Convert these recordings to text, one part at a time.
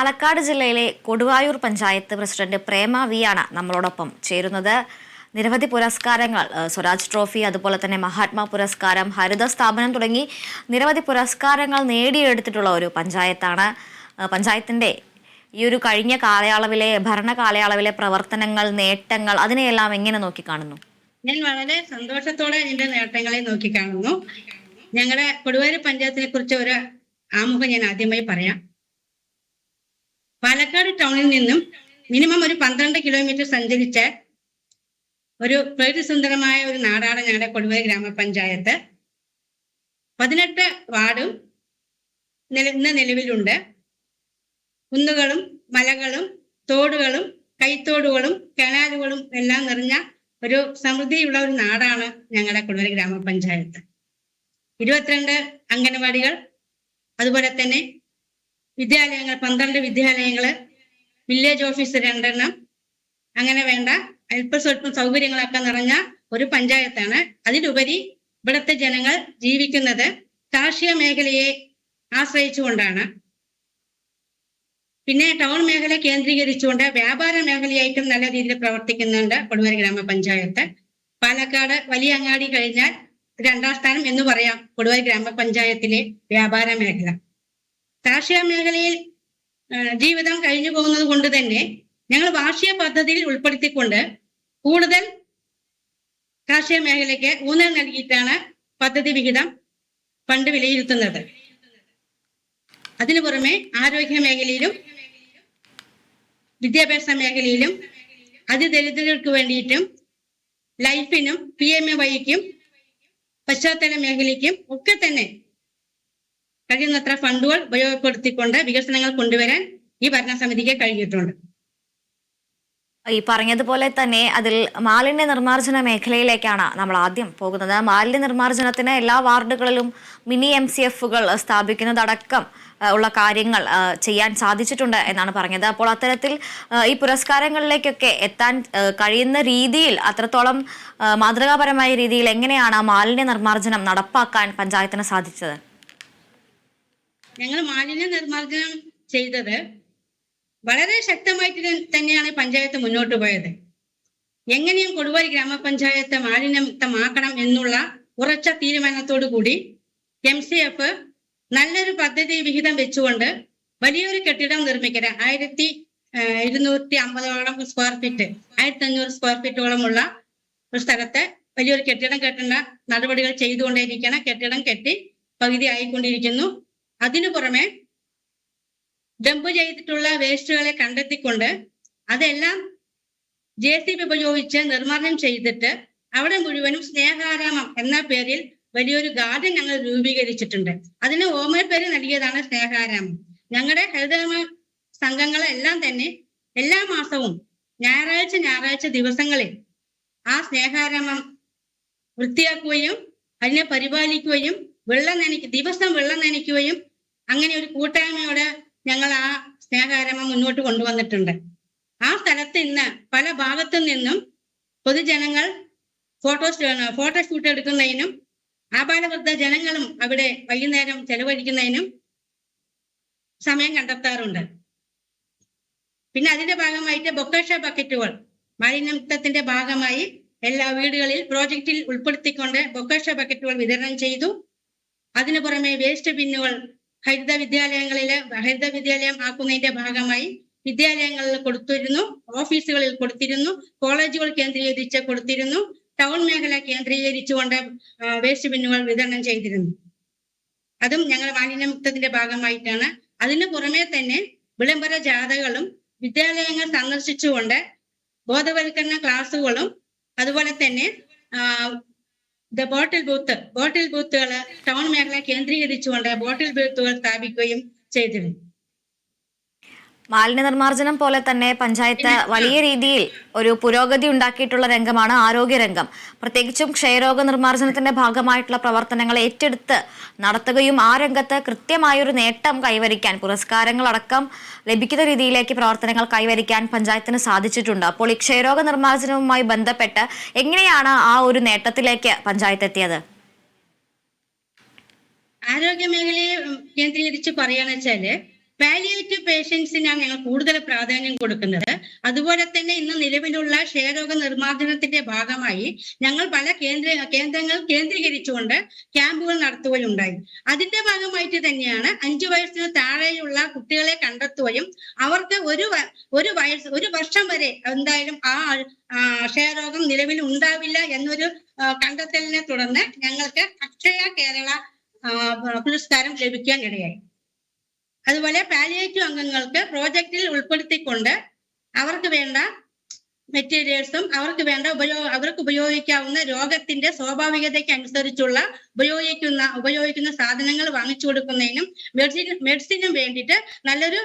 പാലക്കാട് ജില്ലയിലെ കൊടുവായൂർ പഞ്ചായത്ത് പ്രസിഡന്റ് പ്രേമ വി ആണ് നമ്മളോടൊപ്പം ചേരുന്നത്. നിരവധി പുരസ്കാരങ്ങൾ, സ്വരാജ് ട്രോഫി, അതുപോലെ തന്നെ മഹാത്മാ പുരസ്കാരം, ഹരിത സ്ഥാപനം തുടങ്ങി നിരവധി പുരസ്കാരങ്ങൾ നേടിയെടുത്തിട്ടുള്ള ഒരു പഞ്ചായത്താണ്. പഞ്ചായത്തിന്റെ ഈ ഒരു കഴിഞ്ഞ കാലയളവിലെ ഭരണകാലയളവിലെ പ്രവർത്തനങ്ങൾ, നേട്ടങ്ങൾ അതിനെയെല്ലാം എങ്ങനെ നോക്കിക്കാണുന്നു? ഞാൻ വളരെ സന്തോഷത്തോടെ ഇതിന്റെ നേട്ടങ്ങളെ നോക്കിക്കാണുന്നു. ഞങ്ങളുടെ കൊടുവായൂർ പഞ്ചായത്തിനെ കുറിച്ച് ഒരു ആമുഖം ഞാൻ ആദ്യമായി പറയാം. പാലക്കാട് ടൗണിൽ നിന്നും മിനിമം ഒരു 12 കിലോമീറ്റർ സഞ്ചരിച്ച ഒരു പ്രകൃതി സുന്ദരമായ ഒരു നാടാണ് ഞങ്ങളുടെ കൊടുവായൂർ ഗ്രാമപഞ്ചായത്ത്. 18 വാർഡും ഇന്ന് നിലവിലുണ്ട്. കുന്നുകളും മലകളും തോടുകളും കൈത്തോടുകളും കനാലുകളും എല്ലാം നിറഞ്ഞ ഒരു സമൃദ്ധിയുള്ള ഒരു നാടാണ് ഞങ്ങളുടെ കൊടുവായൂർ ഗ്രാമപഞ്ചായത്ത്. 22 അംഗനവാടികൾ, അതുപോലെ തന്നെ വിദ്യാലയങ്ങൾ, 12 വിദ്യാലയങ്ങള്, വില്ലേജ് ഓഫീസ് 2 എണ്ണം, അങ്ങനെ വേണ്ട അല്പസ്വല്പം സൗകര്യങ്ങളൊക്കെ നിറഞ്ഞ ഒരു പഞ്ചായത്താണ്. അതിലുപരി ഇവിടുത്തെ ജനങ്ങൾ ജീവിക്കുന്നത് കാർഷിക മേഖലയെ ആശ്രയിച്ചുകൊണ്ടാണ്. പിന്നെ ടൗൺ മേഖല കേന്ദ്രീകരിച്ചുകൊണ്ട് വ്യാപാര മേഖലയായിട്ടും നല്ല രീതിയിൽ പ്രവർത്തിക്കുന്നുണ്ട് കൊടുവായൂർ ഗ്രാമപഞ്ചായത്ത്. പാലക്കാട് വലിയ അങ്ങാടി കഴിഞ്ഞാൽ 2ാം സ്ഥാനം എന്ന് പറയാം കൊടുവായൂർ ഗ്രാമപഞ്ചായത്തിലെ വ്യാപാര മേഖല. കാർഷിക മേഖലയിൽ ജീവിതം കഴിഞ്ഞു പോകുന്നത് കൊണ്ട് തന്നെ ഞങ്ങൾ വാർഷിക പദ്ധതിയിൽ ഉൾപ്പെടുത്തിക്കൊണ്ട് കൂടുതൽ കാർഷിക മേഖലയ്ക്ക് ഊന്നൽ നൽകിയിട്ടാണ് പദ്ധതി വിഹിതം ഫണ്ട് വിലയിരുത്തുന്നത്. അതിനു പുറമെ ആരോഗ്യ മേഖലയിലും വിദ്യാഭ്യാസ മേഖലയിലും അതിദരിദ്രർക്ക് വേണ്ടിയിട്ടും ലൈഫിനും PMAYക്കും പശ്ചാത്തല മേഖലയ്ക്കും ഒക്കെ തന്നെ കഴിയുന്നത്ര ഫണ്ടുകൾ ഉപയോഗപ്പെടുത്തിക്കൊണ്ട് വികസനങ്ങൾ കൊണ്ടുവരാൻ ഈ ഭരണസമിതിക്ക് കഴിഞ്ഞിട്ടുണ്ട്. ഈ പറഞ്ഞതുപോലെ തന്നെ അതിൽ മാലിന്യ നിർമ്മാർജ്ജന മേഖലയിലേക്കാണ് നമ്മൾ ആദ്യം പോകുന്നത്. മാലിന്യ നിർമ്മാർജ്ജനത്തിന് എല്ലാ വാർഡുകളിലും മിനി MCFകൾ സ്ഥാപിക്കുന്നതടക്കം ഉള്ള കാര്യങ്ങൾ ചെയ്യാൻ സാധിച്ചിട്ടുണ്ട് എന്നാണ് പറഞ്ഞത്. അപ്പോൾ അത്തരത്തിൽ ഈ പുരസ്കാരങ്ങളിലേക്കൊക്കെ എത്താൻ കഴിയുന്ന രീതിയിൽ, അത്രത്തോളം മാതൃകാപരമായ രീതിയിൽ എങ്ങനെയാണ് മാലിന്യ നിർമ്മാർജ്ജനം നടപ്പാക്കാൻ പഞ്ചായത്തിന് സാധിച്ചത്? ഞങ്ങൾ മാലിന്യ നിർമ്മാർജ്ജനം ചെയ്തത് വളരെ ശക്തമായിട്ട് തന്നെയാണ് പഞ്ചായത്ത് മുന്നോട്ട് പോയത്. എങ്ങനെയും കൊടുവായൂർ ഗ്രാമപഞ്ചായത്ത് മാലിന്യമുക്തമാക്കണം എന്നുള്ള ഉറച്ച തീരുമാനത്തോടു കൂടി MCF നല്ലൊരു പദ്ധതി വിഹിതം വെച്ചുകൊണ്ട് വലിയൊരു കെട്ടിടം നിർമ്മിക്കുക, 1250 സ്ക്വയർ ഫീറ്റ്, 1500 സ്ക്വയർ ഫീറ്റോളമുള്ള ഒരു സ്ഥലത്ത് വലിയൊരു കെട്ടിടം കെട്ടേണ്ട നടപടികൾ ചെയ്തുകൊണ്ടേയിരിക്കണം. കെട്ടിടം കെട്ടി പകുതി ആയിക്കൊണ്ടിരിക്കുന്നു. അതിനു പുറമെ ഡംപ് ചെയ്തിട്ടുള്ള വേസ്റ്റുകളെ കണ്ടെത്തിക്കൊണ്ട് അതെല്ലാം JCB ഉപയോഗിച്ച് നിർമ്മാർജ്ജനം ചെയ്തിട്ട് അവിടെ മുഴുവനും സ്നേഹാരാമം എന്ന പേരിൽ വലിയൊരു ഗാർഡൻ ഞങ്ങൾ രൂപീകരിച്ചിട്ടുണ്ട്. അതിന് പേര് നൽകിയതാണ് സ്നേഹാരാമം. ഞങ്ങളുടെ ഹരിതകർമ്മ സംഘങ്ങളെല്ലാം തന്നെ എല്ലാ മാസവും ഞായറാഴ്ച ദിവസങ്ങളിൽ ആ സ്നേഹാരാമം വൃത്തിയാക്കുകയും അതിനെ പരിപാലിക്കുകയും ദിവസം വെള്ളം നനയ്ക്കുകയും അങ്ങനെ ഒരു കൂട്ടായ്മയോടെ ഞങ്ങൾ ആ സ്നേഹാരാമം മുന്നോട്ട് കൊണ്ടുവന്നിട്ടുണ്ട്. ആ സ്ഥലത്ത് ഇന്ന് പല ഭാഗത്തു നിന്നും പൊതുജനങ്ങൾ ഫോട്ടോഷൂട്ട് എടുക്കുന്നതിനും ആപാലവൃദ്ധ ജനങ്ങളും അവിടെ വൈകുന്നേരം ചെലവഴിക്കുന്നതിനും സമയം കണ്ടെത്താറുണ്ട്. പിന്നെ അതിന്റെ ഭാഗമായിട്ട് ബൊക്കേഷ ബക്കറ്റുകൾ മാലിന്യമുക്തത്തിന്റെ ഭാഗമായി എല്ലാ വീടുകളിൽ പ്രോജക്റ്റിൽ ഉൾപ്പെടുത്തിക്കൊണ്ട് ബൊക്കേഷ ബക്കറ്റുകൾ വിതരണം ചെയ്തു. അതിനു പുറമെ വേസ്റ്റ് ബിന്നുകൾ ഹരിത വിദ്യാലയം ആക്കുന്നതിന്റെ ഭാഗമായി വിദ്യാലയങ്ങളിൽ കൊടുത്തിരുന്നു, ഓഫീസുകളിൽ കൊടുത്തിരുന്നു, കോളേജുകൾ കേന്ദ്രീകരിച്ച് കൊടുത്തിരുന്നു, ടൗൺ മേഖല കേന്ദ്രീകരിച്ചുകൊണ്ട് വേസ്റ്റ് ബിന്നുകൾ വിതരണം ചെയ്തിരുന്നു. അതും ഞങ്ങൾ മാലിന്യമുക്തത്തിന്റെ ഭാഗമായിട്ടാണ്. അതിന് പുറമെ തന്നെ വിളംബര ജാഥകളും വിദ്യാലയങ്ങൾ സന്ദർശിച്ചുകൊണ്ട് ബോധവൽക്കരണ ക്ലാസുകളും, അതുപോലെ തന്നെ ബോട്ടിൽ ബൂത്തുകൾ ടൗൺ മേഖല കേന്ദ്രീകരിച്ചുകൊണ്ട് ബോട്ടിൽ ബൂത്തുകൾ സ്ഥാപിക്കുകയും ചെയ്തിരുന്നു. മാലിന്യ നിർമ്മാർജ്ജനം പോലെ തന്നെ പഞ്ചായത്ത് വലിയ രീതിയിൽ ഒരു പുരോഗതി ഉണ്ടാക്കിയിട്ടുള്ള രംഗമാണ് ആരോഗ്യരംഗം. പ്രത്യേകിച്ചും ക്ഷയരോഗ നിർമ്മാർജ്ജനത്തിന്റെ ഭാഗമായിട്ടുള്ള പ്രവർത്തനങ്ങൾ ഏറ്റെടുത്ത് നടത്തുകയും ആ രംഗത്ത് കൃത്യമായൊരു നേട്ടം കൈവരിക്കാൻ, പുരസ്കാരങ്ങളടക്കം ലഭിക്കുന്ന രീതിയിലേക്ക് പ്രവർത്തനങ്ങൾ കൈവരിക്കാൻ പഞ്ചായത്തിന് സാധിച്ചിട്ടുണ്ട്. അപ്പോൾ ഈ ക്ഷയരോഗ നിർമ്മാർജ്ജനവുമായി ബന്ധപ്പെട്ട് എങ്ങനെയാണ് ആ ഒരു നേട്ടത്തിലേക്ക് പഞ്ചായത്ത് എത്തിയത്? ആരോഗ്യ മേഖലയെ കേന്ദ്രീകരിച്ച് പറയാന്ന് വെച്ചാല് പാലിയേറ്റീവ് പേഷ്യൻസിനാണ് ഞങ്ങൾ കൂടുതൽ പ്രാധാന്യം കൊടുക്കുന്നത്. അതുപോലെ തന്നെ ഇന്ന് നിലവിലുള്ള ക്ഷയരോഗ നിർമ്മാർജ്ജനത്തിന്റെ ഭാഗമായി ഞങ്ങൾ പല കേന്ദ്രങ്ങൾ കേന്ദ്രീകരിച്ചുകൊണ്ട് ക്യാമ്പുകൾ നടത്തുകയുണ്ടായി. അതിന്റെ ഭാഗമായിട്ട് തന്നെയാണ് 5 വയസ്സിന് താഴെയുള്ള കുട്ടികളെ കണ്ടെത്തുകയും അവർക്ക് ഒരു വർഷം വരെ എന്തായാലും ആ ക്ഷയരോഗം നിലവിൽ ഉണ്ടാവില്ല എന്നൊരു കണ്ടെത്തലിനെ തുടർന്ന് ഞങ്ങൾക്ക് അക്ഷയ കേരള പുരസ്കാരം ലഭിക്കാൻ ഇടയായി. അതുപോലെ പാലിയേറ്റീവ് അംഗങ്ങൾക്ക് പ്രോജക്റ്റിൽ ഉൾപ്പെടുത്തിക്കൊണ്ട് അവർക്ക് വേണ്ട മെറ്റീരിയൽസും അവർക്ക് ഉപയോഗിക്കാവുന്ന രോഗത്തിന്റെ സ്വാഭാവികതയ്ക്ക് അനുസരിച്ചുള്ള ഉപയോഗിക്കുന്ന സാധനങ്ങൾ വാങ്ങിച്ചു കൊടുക്കുന്നതിനും മെഡിസിനും വേണ്ടിയിട്ട് നല്ലൊരു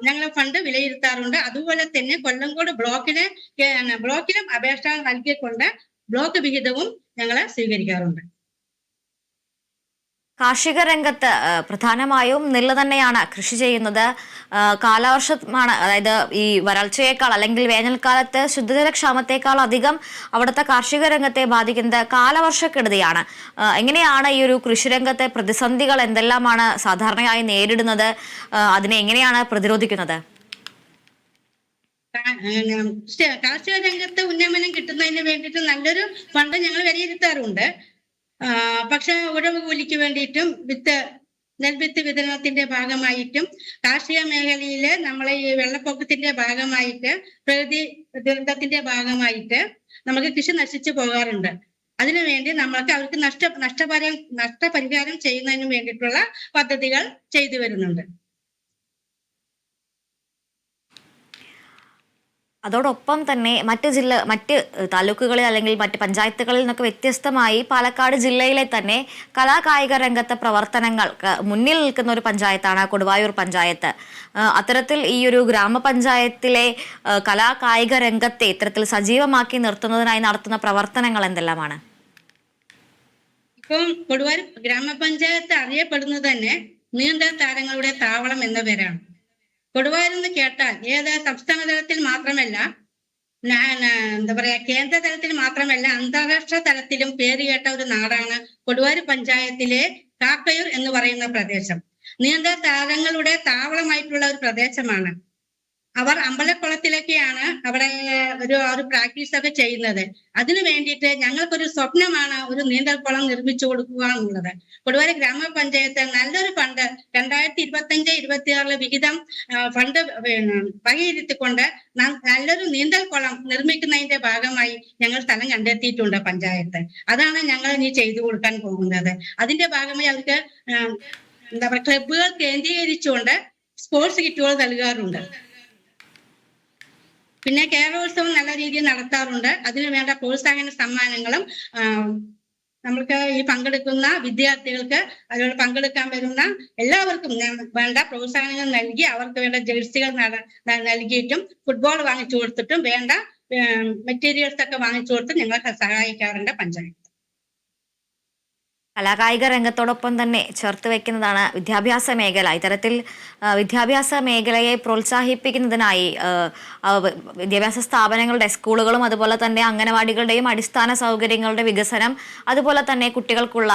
ഞങ്ങൾ ഫണ്ട് വിലയിരുത്താറുണ്ട്. അതുപോലെ തന്നെ കൊല്ലങ്കോട് ബ്ലോക്കിലും അപേക്ഷ നൽകിക്കൊണ്ട് ബ്ലോക്ക് വിഹിതവും ഞങ്ങൾ സ്വീകരിക്കാറുണ്ട്. കാർഷിക രംഗത്ത് പ്രധാനമായും നെല്ല് തന്നെയാണ് കൃഷി ചെയ്യുന്നത്. കാലവർഷമാണ്, അതായത് ഈ വരൾച്ചയേക്കാൾ അല്ലെങ്കിൽ വേനൽക്കാലത്ത് ശുദ്ധജലക്ഷാമത്തേക്കാൾ അധികം അവിടുത്തെ കാർഷിക രംഗത്തെ ബാധിക്കുന്നത് കാലവർഷക്കെടുതിയാണ്. എങ്ങനെയാണ് ഈ ഒരു കൃഷിരംഗത്തെ പ്രതിസന്ധികൾ എന്തെല്ലാമാണ് സാധാരണയായി നേരിടുന്നത്? അതിനെ എങ്ങനെയാണ് പ്രതിരോധിക്കുന്നത്? കാർഷിക രംഗത്ത് ഉന്നമനം കിട്ടുന്നതിന് വേണ്ടിയിട്ട് നല്ലൊരു ഫണ്ട് ഞങ്ങൾ വിലയിരുത്താറുണ്ട്. പക്ഷെ ഉഴവ് കൂലിക്ക് വേണ്ടിയിട്ടും നെൽവിത്ത് വിതരണത്തിന്റെ ഭാഗമായിട്ടും കാർഷിക മേഖലയില് നമ്മളെ ഈ വെള്ളപ്പൊക്കത്തിന്റെ ഭാഗമായിട്ട് പ്രകൃതി ദുരന്തത്തിന്റെ ഭാഗമായിട്ട് നമുക്ക് കൃഷി നശിച്ചു പോകാറുണ്ട്. അതിനുവേണ്ടി നമ്മൾക്ക് അവർക്ക് നഷ്ടപരിഹാരം ചെയ്യുന്നതിന് വേണ്ടിയിട്ടുള്ള പദ്ധതികൾ ചെയ്തു വരുന്നുണ്ട്. അതോടൊപ്പം തന്നെ മറ്റ് താലൂക്കുകളിൽ അല്ലെങ്കിൽ മറ്റ് പഞ്ചായത്തുകളിൽ നിന്നൊക്കെ വ്യത്യസ്തമായി പാലക്കാട് ജില്ലയിലെ തന്നെ കലാകായിക രംഗത്തെ പ്രവർത്തനങ്ങൾക്ക് മുന്നിൽ നിൽക്കുന്ന ഒരു പഞ്ചായത്താണ് കൊടുവായൂർ പഞ്ചായത്ത്. അത്തരത്തിൽ ഈ ഒരു ഗ്രാമപഞ്ചായത്തിലെ കലാകായിക രംഗത്തെ ഇത്തരത്തിൽ സജീവമാക്കി നിർത്തുന്നതിനായി നടത്തുന്ന പ്രവർത്തനങ്ങൾ എന്തെല്ലാമാണ്? ഇപ്പം കൊടുവായൂർ ഗ്രാമപഞ്ചായത്ത് അറിയപ്പെടുന്നത് തന്നെ നീന്തൽ താരങ്ങളുടെ താവളം എന്ന പേരാണ്. കൊടുവായൂർ എന്ന് കേട്ടാൽ സംസ്ഥാന തലത്തിൽ മാത്രമല്ല, എന്താ പറയാ, കേന്ദ്ര തലത്തിൽ മാത്രമല്ല, അന്താരാഷ്ട്ര തലത്തിലും പേരുകേട്ട ഒരു നാടാണ് കൊടുവായൂർ പഞ്ചായത്തിലെ കാക്കയൂർ എന്ന് പറയുന്ന പ്രദേശം. നീന്തൽ താരങ്ങളുടെ താവളമായിട്ടുള്ള ഒരു പ്രദേശമാണ്. അവർ അമ്പലക്കുളത്തിലൊക്കെയാണ് അവിടെ ഒരു പ്രാക്ടീസ് ഒക്കെ ചെയ്യുന്നത്. അതിനു വേണ്ടിയിട്ട് ഞങ്ങൾക്കൊരു സ്വപ്നമാണ് ഒരു നീന്തൽക്കുളം നിർമ്മിച്ചു കൊടുക്കുക എന്നുള്ളത്. കൊടുവായൂർ ഗ്രാമപഞ്ചായത്ത് നല്ലൊരു ഫണ്ട് 2025-26 വിഹിതം ഫണ്ട് വകയിരുത്തിക്കൊണ്ട് നല്ലൊരു നീന്തൽക്കുളം നിർമ്മിക്കുന്നതിന്റെ ഭാഗമായി ഞങ്ങൾ സ്ഥലം കണ്ടെത്തിയിട്ടുണ്ട് പഞ്ചായത്ത്. അതാണ് ഞങ്ങൾ ഇനി ചെയ്തു കൊടുക്കാൻ പോകുന്നത്. അതിന്റെ ഭാഗമായി അവർക്ക് എന്താ പറയുക, ക്ലബ്ബുകൾ കേന്ദ്രീകരിച്ചുകൊണ്ട് സ്പോർട്സ് കിറ്റുകൾ നൽകാറുണ്ട്. പിന്നെ കേരളോത്സവം നല്ല രീതിയിൽ നടത്താറുണ്ട്. അതിനു വേണ്ട പ്രോത്സാഹന സമ്മാനങ്ങളും നമ്മൾക്ക് ഈ പങ്കെടുക്കുന്ന വിദ്യാർത്ഥികൾക്ക്, അതിലൂടെ പങ്കെടുക്കാൻ വരുന്ന എല്ലാവർക്കും വേണ്ട പ്രോത്സാഹനങ്ങൾ നൽകി അവർക്ക് വേണ്ട ജേഴ്സികൾ നൽകിയിട്ടും ഫുട്ബോൾ വാങ്ങിച്ചു കൊടുത്തിട്ടും വേണ്ട മെറ്റീരിയൽസ് ഒക്കെ വാങ്ങിച്ചു കൊടുത്തും ഞങ്ങളെ സഹായിക്കാറുണ്ട് പഞ്ചായത്ത്. കലാകായിക രംഗത്തോടൊപ്പം തന്നെ ചേർത്ത് വെക്കുന്നതാണ് വിദ്യാഭ്യാസ മേഖല. ഇത്തരത്തിൽ വിദ്യാഭ്യാസ മേഖലയെ പ്രോത്സാഹിപ്പിക്കുന്നതിനായി വിദ്യാഭ്യാസ സ്ഥാപനങ്ങളുടെ, സ്കൂളുകളും അതുപോലെ തന്നെ അംഗനവാടികളുടെയും അടിസ്ഥാന സൗകര്യങ്ങളുടെ വികസനം, അതുപോലെ തന്നെ കുട്ടികൾക്കുള്ള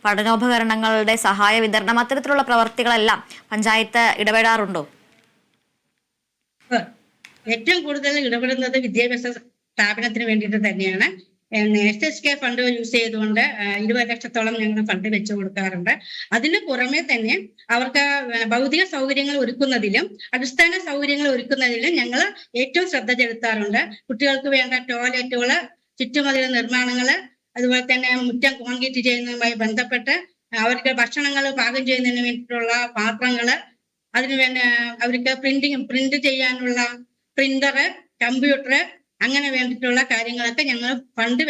പഠനോപകരണങ്ങളുടെ സഹായ വിതരണം, അത്തരത്തിലുള്ള പ്രവർത്തികളെല്ലാം പഞ്ചായത്ത് ഇടപെടാറുണ്ടോ? ഏറ്റവും കൂടുതൽ ഇടപെടുന്നത് വിദ്യാഭ്യാസ സ്ഥാപനത്തിന് വേണ്ടിയിട്ട് തന്നെയാണ്. SSK ഫണ്ട് യൂസ് ചെയ്തുകൊണ്ട് 20 ലക്ഷത്തോളം ഞങ്ങൾ ഫണ്ട് വെച്ചു കൊടുക്കാറുണ്ട്. അതിന് പുറമെ തന്നെ അവർക്ക് ഭൗതിക സൗകര്യങ്ങൾ ഒരുക്കുന്നതിലും അടിസ്ഥാന സൗകര്യങ്ങൾ ഒരുക്കുന്നതിലും ഞങ്ങൾ ഏറ്റവും ശ്രദ്ധ ചെലുത്താറുണ്ട്. കുട്ടികൾക്ക് വേണ്ട ടോയ്ലറ്റുകള്, ചുറ്റുമതിൽ നിർമ്മാണങ്ങള്, അതുപോലെ തന്നെ മുറ്റം കോൺക്രീറ്റ് ചെയ്യുന്നതുമായി ബന്ധപ്പെട്ട് അവർക്ക് ഭക്ഷണങ്ങൾ പാകം ചെയ്യുന്നതിന് വേണ്ടിയിട്ടുള്ള പാത്രങ്ങള്, അതിനുവേണ്ട അവർക്ക് പ്രിന്റ് ചെയ്യാനുള്ള പ്രിന്ററ്, കമ്പ്യൂട്ടർ, അങ്ങനെ വേണ്ടിയിട്ടുള്ള കാര്യങ്ങളൊക്കെ ഞങ്ങൾ ഫണ്ട്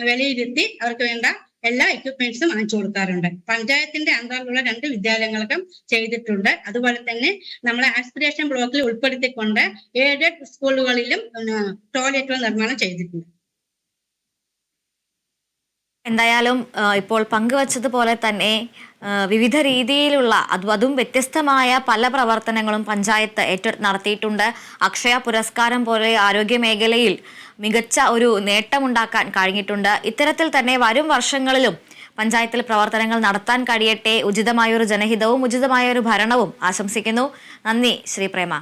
വിലയിരുത്തി അവർക്ക് വേണ്ട എല്ലാ എക്യുപ്മെന്റ്സും വാങ്ങിച്ചു കൊടുക്കാറുണ്ട്. പഞ്ചായത്തിന്റെ അന്തറിലുള്ള 2 വിദ്യാലയങ്ങൾക്കും ചെയ്തിട്ടുണ്ട്. അതുപോലെ തന്നെ നമ്മളെ ആസ്പിരേഷൻ ബ്ലോക്കിൽ ഉൾപ്പെടുത്തിക്കൊണ്ട് എയ്ഡഡ് സ്കൂളുകളിലും ടോയ്ലറ്റുകൾ നിർമ്മാണം ചെയ്തിട്ടുണ്ട്. എന്തായാലും ഇപ്പോൾ പങ്കുവച്ചതുപോലെ തന്നെ വിവിധ രീതിയിലുള്ള അതും വ്യത്യസ്തമായ പല പ്രവർത്തനങ്ങളും പഞ്ചായത്ത് നടത്തിയിട്ടുണ്ട്. അക്ഷയ പുരസ്കാരം പോലെ ആരോഗ്യ മേഖലയിൽ മികച്ച ഒരു നേട്ടമുണ്ടാക്കാൻ കഴിഞ്ഞിട്ടുണ്ട്. ഇത്തരത്തിൽ തന്നെ വരും വർഷങ്ങളിലും പഞ്ചായത്തിൽ പ്രവർത്തനങ്ങൾ നടത്താൻ കഴിയട്ടെ. ഉചിതമായൊരു ജനഹിതവും ഉചിതമായൊരു ഭരണവും ആശംസിക്കുന്നു. നന്ദി ശ്രീ പ്രേമ.